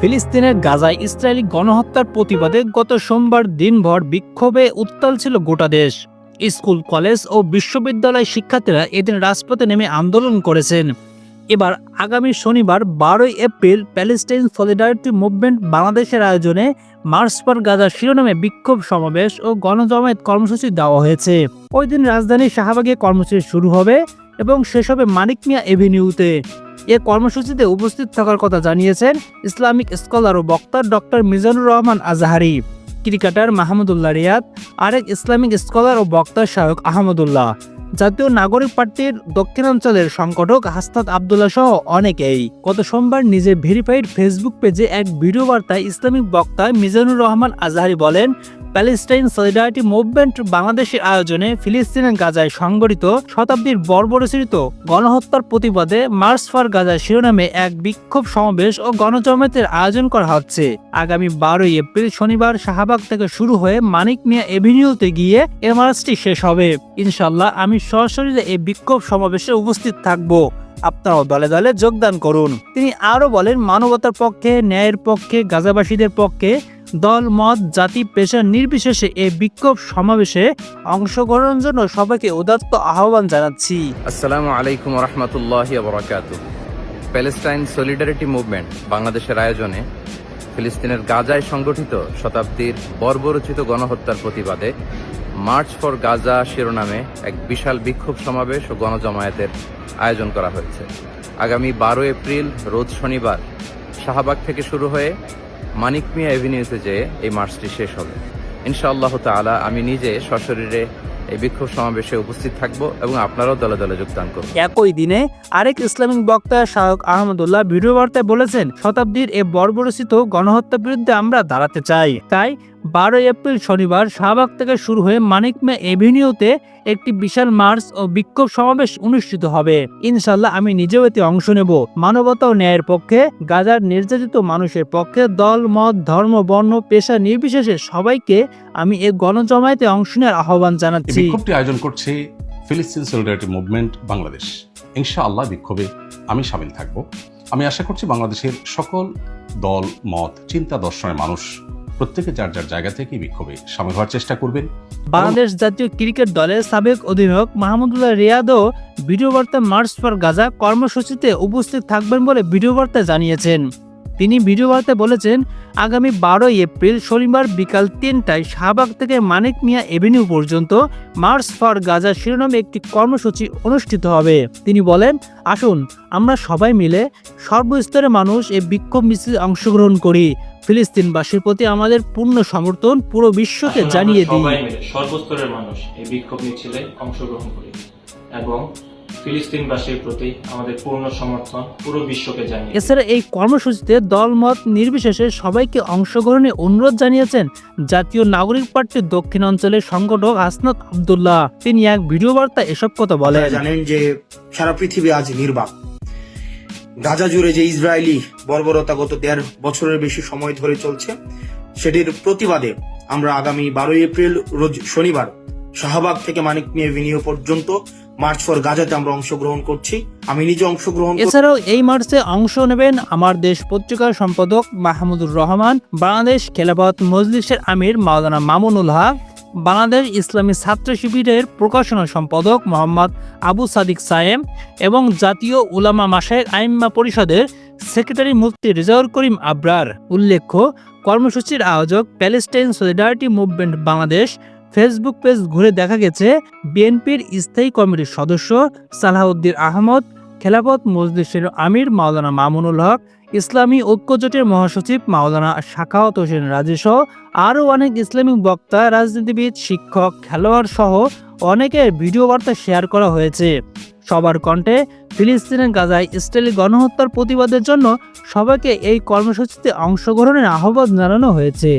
ফিলিস্তিনের গাজায় ইসরায়েলি গণহত্যার প্রতিবাদে গত সোমবার দিনভর বিক্ষোভে উত্তাল ছিল গোটা দেশ। স্কুল, কলেজ ও বিশ্ববিদ্যালয় শিক্ষার্থীরা এদিন রাজপথে নেমে আন্দোলন করেছেন। এবার আগামী শনিবার 12 এপ্রিল প্যালেস্টাইন সলিডারিটি মুভমেন্ট বাংলাদেশের আয়োজনে মার্চ ফর গাজা শিরোনামে বিক্ষোভ সমাবেশ ও গণজমায়েত কর্মসূচি দেওয়া হয়েছে। ওই দিন রাজধানীর শাহবাগে কর্মসূচি শুরু হবে এবং শেষ হবে মানিক মিয়া এভিনিউতে। এ কর্মসূচিতে উপস্থিত থাকার কথা জানিয়েছেন ইসলামিক স্কলার ও বক্তা ডক্টর মিজানুর রহমান আজহারি, ক্রিকেটার মাহমুদুল্লাহ রিয়াদ, আরেক ইসলামিক স্কলার ও বক্তা শায়খ আহমদুল্লাহ, জাতীয় নাগরিক পার্টির দক্ষিণাঞ্চলের সংগঠক হাসনাত আবদুল্লাহ সহ অনেকেই। গত সোমবার নিজের ভেরিফাইড ফেসবুক পেজে এক ভিডিও বার্তায় ইসলামিক বক্তা মিজানুর রহমান আজহারি বলেন, প্যালেস্টাইন সলিডারিটি মুভমেন্ট বাংলাদেশের আয়োজনে ফিলিস্তিনের গাজায় সংঘটিত শতাব্দীর বর্বরচিত গণহত্যার প্রতিবাদে মার্চ ফর গাজা শিরোনামে এক বিক্ষোভ সমাবেশ ও গণজমায়েতের আয়োজন করা হচ্ছে। আগামী 12 এপ্রিল শনিবার শাহবাগ থেকে শুরু হয়ে মানিক মিয়া এভিনিউতে গিয়ে এ মার্চটি শেষ হবে। ইনশাল্লাহ আমি সরাসরি এই বিক্ষোভ সমাবেশে উপস্থিত থাকব, আপনারাও দলে দলে যোগদান করুন। তিনি আরও বলেন, মানবতার পক্ষে, ন্যায়ের পক্ষে, গাজাবাসীদের পক্ষে দল, মত, জাতি, পেশা নির্বিশেষে এই বিক্ষোভ সমাবেশে অংশগ্রহণের জন্য সবাইকে উদাত্ত আহ্বান জানাচ্ছি। আসসালামু আলাইকুম ওয়া রাহমাতুল্লাহি ওয়া বারাকাতুহু। প্যালেস্টাইন সলিডারিটি মুভমেন্ট বাংলাদেশের আয়োজনে ফিলিস্তিনের গাজায় সংগঠিত শতাব্দীর বর্বরচিত গণহত্যার প্রতিবাদে মার্চ ফর গাজা শিরোনামে এক বিশাল বিক্ষোভ সমাবেশ ও গণজমায়েতের আয়োজন করা হয়েছে। আগামী 12 এপ্রিল রোজ শনিবার শাহবাগ থেকে শুরু হয়ে মানিক মিয়া এভিনিউতে যেয়ে এই মার্চটি শেষ হবে। ইনশাআল্লাহ তাআলা আমি নিজে সশরীরে এই বিক্ষোভ সমাবেশে উপস্থিত থাকব এবং আপনারাও দলে দলে যোগদান করুন। একই দিনে আরেক ইসলামিক বক্তা শায়খ আহমদুল্লাহ ভিডিও বার্তায় বলেছেন, শতাব্দীর এ বর্বরচিত গণহত্যার বিরুদ্ধে আমরা দাঁড়াতে চাই। তাই 12 এপ্রিল শনিবার শাহবাগ থেকে শুরু হয়ে মানিক মিয়া এভিনিউতে একটি বিশাল মার্চ ও বিক্ষোভ সমাবেশ অনুষ্ঠিত হবে। ইনশাল্লাহ আমি নিজেও এতে অংশ নেব। মানবতা ও ন্যায়ের পক্ষে, গাজার নির্যাতিত মানুষের পক্ষে দল, মত, ধর্ম, বর্ণ, পেশা নির্বিশেষে সবাইকে আমি এই গণজমায়েতে অংশ নেওয়ার আহ্বান জানাচ্ছি। বিক্ষোভটি আয়োজন করছে ফিলিস্তিন সলিডারিটি মুভমেন্ট বাংলাদেশ। ইনশাআল্লাহ বিক্ষোভে আমি শামিল থাকব। আমি আশা করছি বাংলাদেশের সকল দল, মত, চিন্তা, দর্শনের মানুষ প্রত্যেকে যার যার জায়গা থেকে বিক্ষোভে শামিল হওয়ার চেষ্টা করবেন। বাংলাদেশ জাতীয় ক্রিকেট দলের সাবেক অধিনায়ক মাহমুদুল্লাহ রিয়াদও ভিডিও বার্তা মার্চ ফর গাজা কর্মসূচিতে উপস্থিত থাকবেন বলে ভিডিও বার্তায় জানিয়েছেন। তিনি ভিডিও বার্তায় বলেছেন, আগামী 12 এপ্রিল শনিবার বিকাল 3টায় শাহবাগ থেকে মানিক মিয়া এভিনিউ পর্যন্ত মার্চ ফর গাজা শিরোনামে একটি কর্মসূচি অনুষ্ঠিত হবে। তিনি বলেন, আসুন আমরা সবাই মিলে সর্বস্তরের মানুষ এই বিক্ষোভ মিছিলে অংশগ্রহণ করি। ফিলিস্তিনবাসীর প্রতি আমাদের পূর্ণ সমর্থন পুরো বিশ্বকে জানিয়ে দিই। সবাই মিলে সর্বস্তরের মানুষ এই বিক্ষোভ মিছিলে অংশগ্রহণ করি এবং ফিলিস্তিনবাসীর প্রতি আমাদের পূর্ণ সমর্থন পুরো বিশ্বকে জানিয়ে। এছাড়া এই কর্মসূচিতে দলমত নির্বিশেষে সবাইকে অংশগ্রহণে অনুরোধ জানিয়েছেন জাতীয় নাগরিক পার্টির দক্ষিণাঞ্চলের সংগঠক হাসনাত আবদুল্লাহ। তিনি এক ভিডিও বার্তায় এসব কথা বলেন। জানেন যে সারা পৃথিবী আজ নির্বাক। গাজা জুড়ে যে ইসরায়েলি বর্বরতা গত 1.5 বছরের বেশি সময় ধরে চলছে, সেটির প্রতিবাদে আমরা আগামী 12 এপ্রিল রোজ শনিবার শাহবাগ থেকে মানিক মিয়া এভিনিউ পর্যন্ত মার্চ ফর গাজাতে আমরা অংশগ্রহণ করছি। আমি নিজে অংশগ্রহণ। এছাড়াও এই মার্চে অংশ নেবেন আমার দেশ পত্রিকার সম্পাদক মাহমুদুর রহমান, বাংলাদেশ খেলাফত মজলিসের আমির মাওলানা মামুনুল হক, বাংলাদেশ ইসলামী ছাত্র শিবিরের প্রকাশনা সম্পাদক মোহাম্মদ আবু সাদিক সায়েম এবং জাতীয় উলামা মাশায়েখ আইম্মা পরিষদের সেক্রেটারি মুফতি রেজাউল করিম আবরার। উল্লেখ্য, কর্মসূচির আয়োজক Palestine solidarity movement Bangladesh. Facebook page ঘুরে দেখা গেছে বিএনপির স্থায়ী কমিটির সদস্য সালাহউদ্দিন আহমদ, খেলাফত মজলিসের আমির মাওলানা মামুনুল হক, ইসলামী ঐক্যজোটের মহাসচিব মাওলানা সাখাওয়াত হোসেন রাজি সহ আরও অনেক ইসলামিক বক্তা, রাজনীতিবিদ, শিক্ষক, খেলোয়াড় সহ অনেকের ভিডিও বার্তা শেয়ার করা হয়েছে। সবার কণ্ঠে ফিলিস্তিনের গাজায় ইসরায়েলি গণহত্যার প্রতিবাদের জন্য সবাইকে এই কর্মসূচিতে অংশগ্রহণের আহ্বান জানানো হয়েছে।